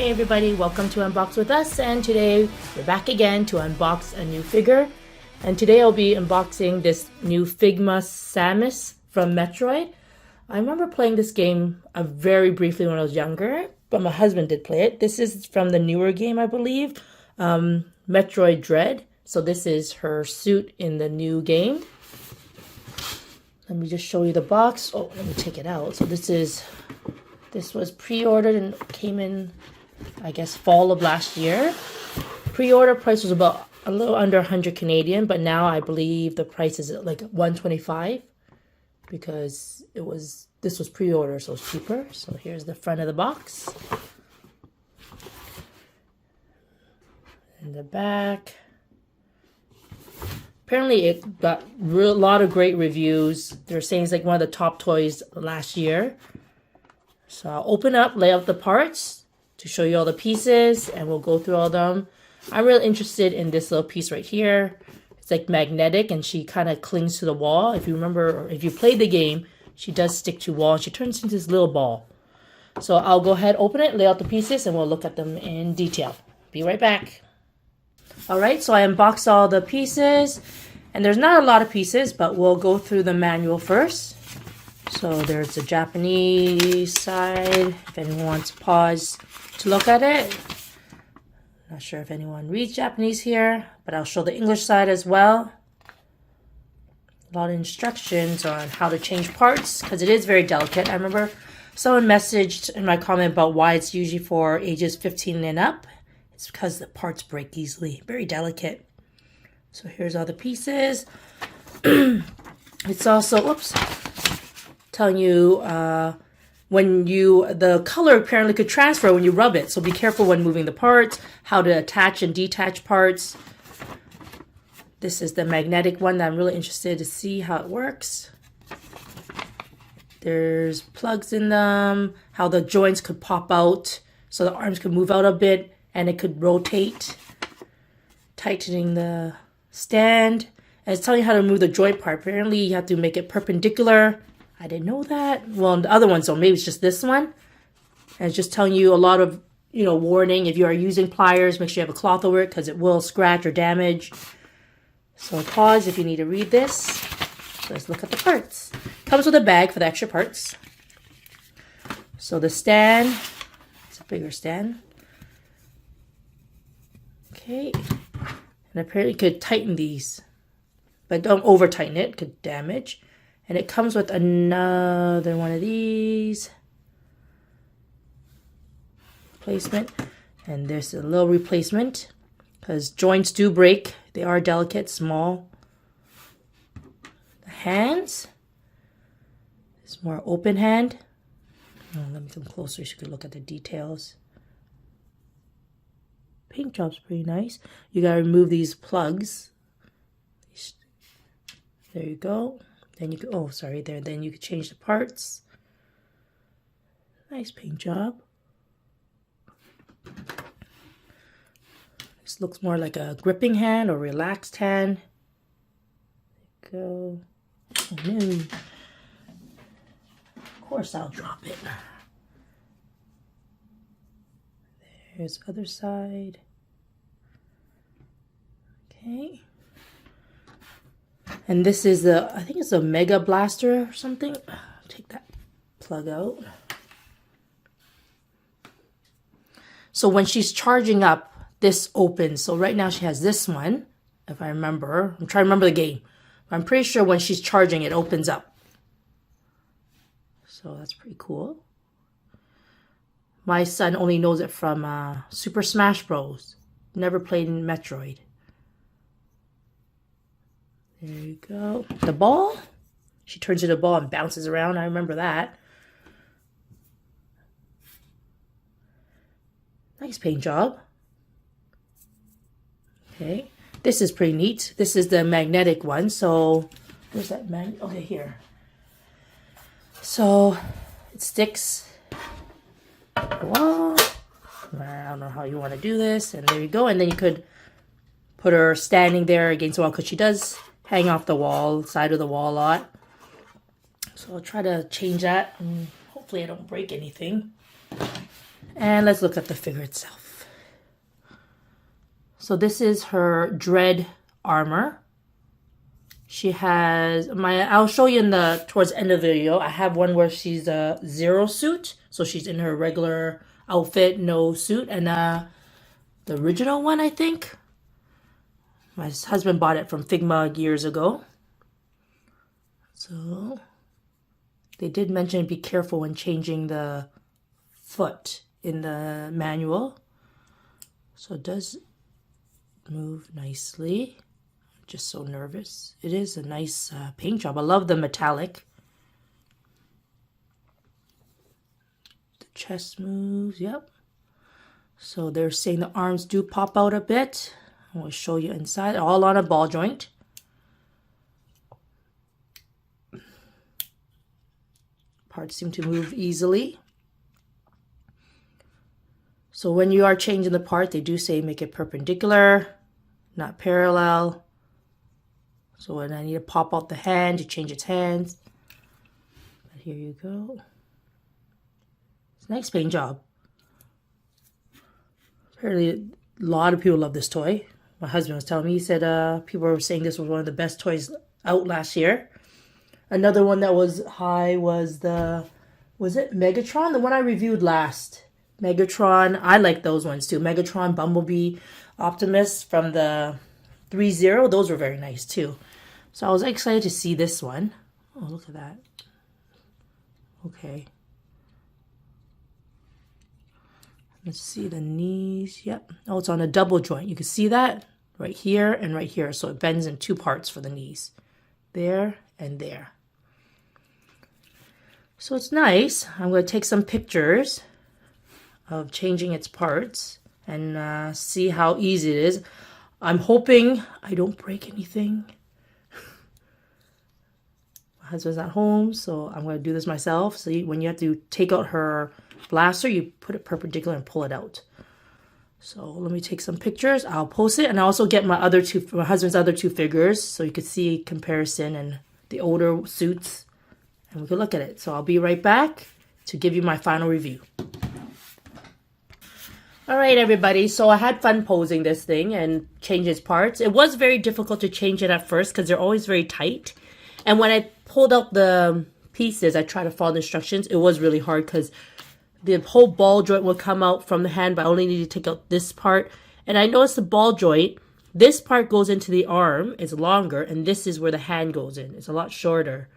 Hey everybody, welcome to Unbox with us, and today we're back again to unbox a new figure. And today I'll be unboxing this new Figma Samus from Metroid. I remember playing this game very briefly when I was younger, but my husband did play it. This is from the newer game, I believe, Metroid Dread. So this is her suit in the new game. Let me just show you the box. Oh, let me take it out. So this was pre-ordered and came in, I guess, fall of last year. Pre-order price was about a little under 100 Canadian, but now I believe the price is like 125 because this was pre-order, so it's cheaper. So here's the front of the box. In the back. Apparently it got a lot of great reviews. They're saying it's like one of the top toys last year. So I'll open up, lay out the parts to show you all the pieces, and we'll go through all of them. I'm really interested in this little piece right here. It's like magnetic, and she kind of clings to the wall. If you remember, or if you played the game, she does stick to wall, and she turns into this little ball. So I'll go ahead, open it, lay out the pieces, and we'll look at them in detail. Be right back. Alright, so I unboxed all the pieces, and there's not a lot of pieces, but we'll go through the manual first. So there's the Japanese side, if anyone wants to pause to look at it. Not sure if anyone reads Japanese here, but I'll show the English side as well. A lot of instructions on how to change parts, because it is very delicate. I remember someone messaged in my comment about why it's usually for ages 15 and up. It's because the parts break easily. Very delicate. So here's all the pieces. It's also, telling you the color apparently could transfer when you rub it. So be careful when moving the parts, how to attach and detach parts. This is the magnetic one that I'm really interested to see how it works. There's plugs in them, how the joints could pop out so the arms could move out a bit and it could rotate, tightening the stand. And it's telling you how to move the joint part. Apparently you have to make it perpendicular. I didn't know that. Well, the other ones, so maybe it's just this one. And it's just telling you a lot of, warning. If you are using pliers, make sure you have a cloth over it because it will scratch or damage. So pause if you need to read this. So let's look at the parts. Comes with a bag for the extra parts. So the stand, it's a bigger stand. Okay. And apparently you could tighten these, but don't over tighten it, it could damage. And it comes with another one of these. Replacement. And there's a little replacement because joints do break. They are delicate, small. The hands. It's more open hand. Oh, let me come closer so you can look at the details. Paint job's pretty nice. You gotta remove these plugs. There you go. Then you could, then you could change the parts. Nice paint job. This looks more like a gripping hand or relaxed hand. There you go. Oh, no. Of course I'll drop it. There's the other side. Okay. And this is I think it's a Mega Blaster or something. Take that plug out. So when she's charging up, this opens. So right now she has this one, if I remember. I'm trying to remember the game. I'm pretty sure when she's charging, it opens up. So that's pretty cool. My son only knows it from Super Smash Bros. Never played in Metroid. There you go. The ball. She turns into a ball and bounces around. I remember that. Nice paint job. Okay. This is pretty neat. This is the magnetic one. So, where's that magnet? Okay, here. So, it sticks. Wall. I don't know how you want to do this. And there you go. And then you could put her standing there against the wall because she does hang off the wall, side of the wall a lot. So I'll try to change that and hopefully I don't break anything. And let's look at the figure itself. So this is her Dread armor. She has I'll show you towards the end of the video. I have one where she's a Zero suit. So she's in her regular outfit, no suit. And the original one, I think. My husband bought it from Figma years ago. So they did mention be careful when changing the foot in the manual. So it does move nicely. I'm just so nervous. It is a nice paint job. I love the metallic. The chest moves, yep. So they're saying the arms do pop out a bit. I will show you inside, all on a ball joint. Parts seem to move easily. So when you are changing the part, they do say make it perpendicular, not parallel. So when I need to pop out the hand, to change its hands. But here you go. It's a nice paint job. Apparently, a lot of people love this toy. My husband was telling me, he said people were saying this was one of the best toys out last year. Another one that was high was was it Megatron? The one I reviewed last. Megatron, I like those ones too. Megatron, Bumblebee, Optimus from the 3.0. Those were very nice too. So I was excited to see this one. Oh, look at that. Okay. Let's see the knees. Yep. Oh, it's on a double joint. You can see that right here and right here. So it bends in two parts for the knees. There and there. So it's nice. I'm going to take some pictures of changing its parts and see how easy it is. I'm hoping I don't break anything. My husband's at home, so I'm going to do this myself. So when you have to take out her blaster, you put it perpendicular and pull it out. So let me take some pictures. I'll post it, and I'll also get my husband's other two figures so you could see comparison and the older suits, and we can look at it. So I'll be right back to give you my final review. All right, everybody. So I had fun posing this thing and change its parts. It was very difficult to change it at first because they're always very tight. And when I pulled out the pieces, I tried to follow the instructions. It was really hard because the whole ball joint would come out from the hand, but I only need to take out this part. And I noticed the ball joint, this part goes into the arm. It's longer, and this is where the hand goes in. It's a lot shorter.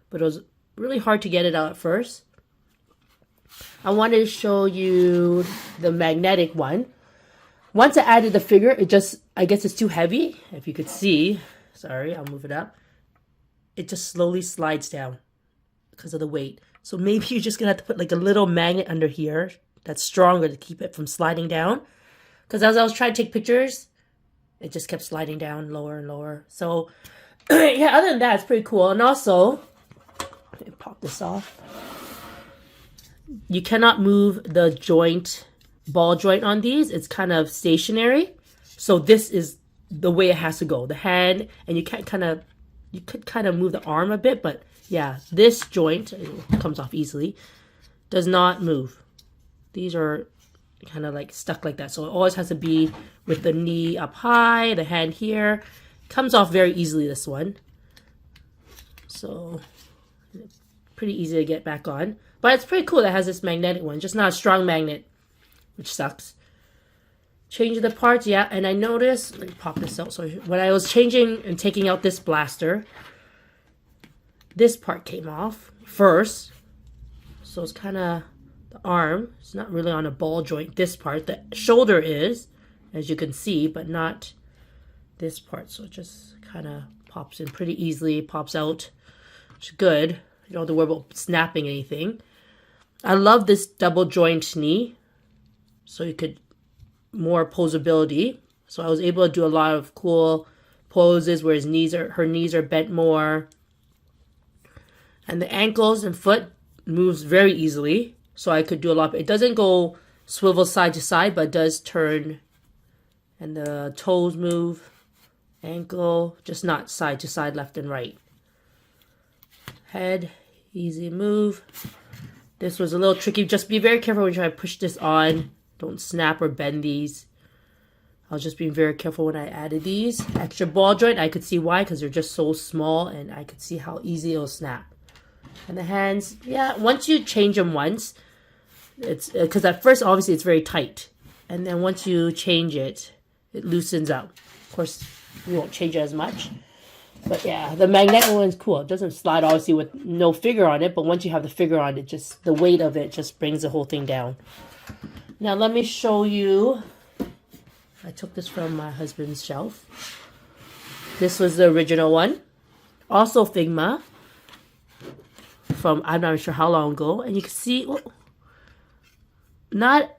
But it was really hard to get it out at first. I wanted to show you the magnetic one. Once I added the figure, I guess it's too heavy. If you could see, sorry, I'll move it up. It just slowly slides down because of the weight. So maybe you're just going to have to put like a little magnet under here that's stronger to keep it from sliding down. Because as I was trying to take pictures, it just kept sliding down lower and lower. So, yeah, other than that, it's pretty cool. And also, let me pop this off. You cannot move the ball joint on these. It's kind of stationary. So this is the way it has to go. The hand, and you could kind of move the arm a bit, but yeah, this joint, it comes off easily, does not move. These are kind of like stuck like that. So it always has to be with the knee up high, the hand here. Comes off very easily, this one. So pretty easy to get back on. But it's pretty cool that it has this magnetic one. Just not a strong magnet, which sucks. Changing the parts, yeah. And I noticed, let me pop this out. So when I was changing and taking out this blaster, this part came off first. So it's kind of the arm. It's not really on a ball joint, this part. The shoulder is, as you can see, but not this part. So it just kind of pops in pretty easily, pops out, which is good. You don't have to worry about snapping anything. I love this double joint knee. So you could more posability. So I was able to do a lot of cool poses where her knees are bent more. And the ankles and foot moves very easily. So I could do a lot. It doesn't go swivel side to side, but it does turn. And the toes move. Ankle, just not side to side, left and right. Head, easy move. This was a little tricky. Just be very careful when you try to push this on. Don't snap or bend these. I was just being very careful when I added these. Extra ball joint, I could see why, because they're just so small, and I could see how easy it'll snap. And the hands, yeah, once you change them once, it's because at first, obviously, it's very tight. And then once you change it, it loosens up. Of course, you won't change it as much. But yeah, the magnetic one's cool. It doesn't slide, obviously, with no figure on it, but once you have the figure on it, just the weight of it just brings the whole thing down. Now, let me show you. I took this from my husband's shelf. This was the original one. Also Figma. From, I'm not sure how long ago. And you can see, not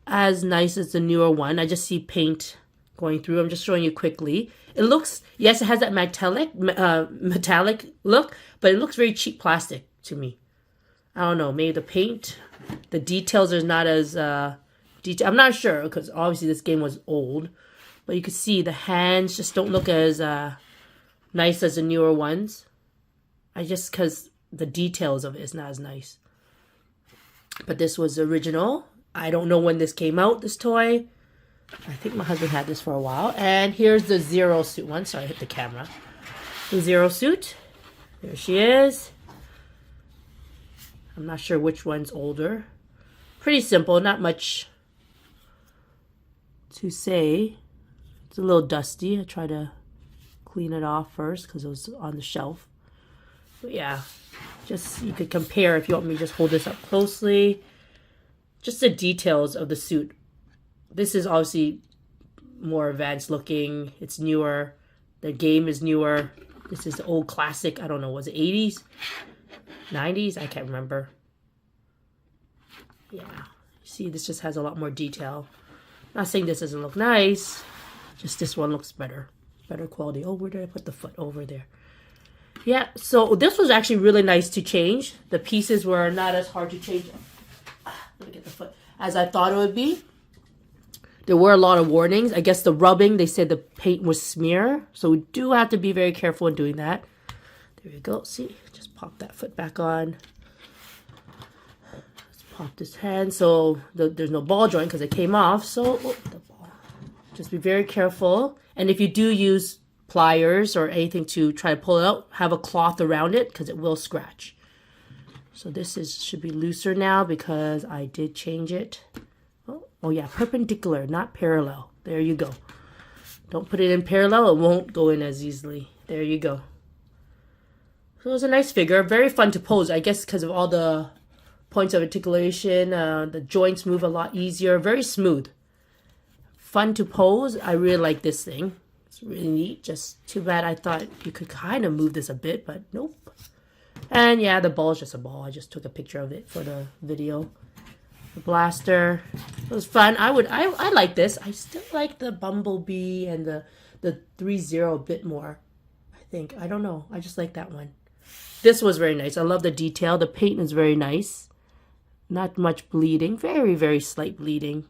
as nice as the newer one. I just see paint going through. I'm just showing you quickly. It looks, yes, it has that metallic look, but it looks very cheap plastic to me. I don't know, maybe the paint, the details are not as I'm not sure, because obviously this game was old, but you can see the hands just don't look as nice as the newer ones. Because the details of it is not as nice. But this was the original. I don't know when this came out, this toy. I think my husband had this for a while. And here's the Zero suit one. Sorry, I hit the camera. The Zero suit. There she is. I'm not sure which one's older. Pretty simple, not much to say. It's a little dusty. I try to clean it off first because it was on the shelf. But yeah, just you could compare if you want me to just hold this up closely. Just the details of the suit. This is obviously more advanced looking. It's newer. The game is newer. This is the old classic. I don't know, was it 80s? 90s? I can't remember. Yeah. See, this just has a lot more detail. Not saying this doesn't look nice. Just this one looks better. Better quality. Oh, where did I put the foot? Over there. Yeah, so this was actually really nice to change. The pieces were not as hard to change. Let me get the foot. As I thought it would be. There were a lot of warnings. I guess the rubbing, they said the paint was smear. So we do have to be very careful in doing that. There you go. See, just pop that foot back on. Let's pop this hand. So there's no ball joint because it came off. So the ball. Just be very careful. And if you do use pliers or anything to try to pull it out, have a cloth around it because it will scratch. So this should be looser now because I did change it. Oh yeah, perpendicular, not parallel. There you go. Don't put it in parallel, it won't go in as easily. There you go. So it was a nice figure, very fun to pose. I guess because of all the points of articulation, the joints move a lot easier, very smooth. Fun to pose. I really like this thing. It's really neat. Just too bad I thought you could kind of move this a bit, but nope. And yeah, the ball is just a ball. I just took a picture of it for the video. The blaster. It was fun. I like this. I still like the Bumblebee and the 3-0 a bit more. I think. I don't know. I just like that one. This was very nice. I love the detail. The paint is very nice. Not much bleeding. Very, very slight bleeding.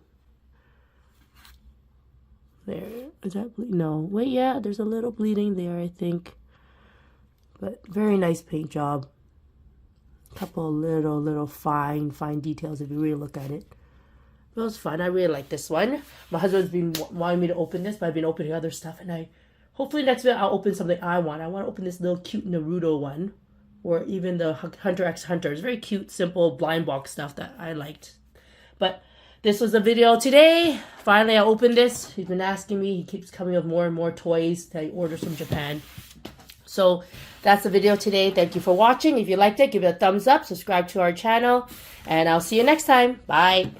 There. Is that no. Wait, yeah. There's a little bleeding there, I think. But very nice paint job. Couple little fine details if you really look at it. It was fun. I really like this one. My husband's been wanting me to open this, but I've been opening other stuff, and hopefully next video I'll open something I want. I want to open this little cute Naruto one, or even the Hunter x Hunter. It's very cute, simple blind box stuff that I liked. But this was the video today. Finally, I opened this. He's been asking me. He keeps coming with more and more toys that he orders from Japan. So that's the video today. Thank you for watching. If you liked it, give it a thumbs up, subscribe to our channel, and I'll see you next time. Bye.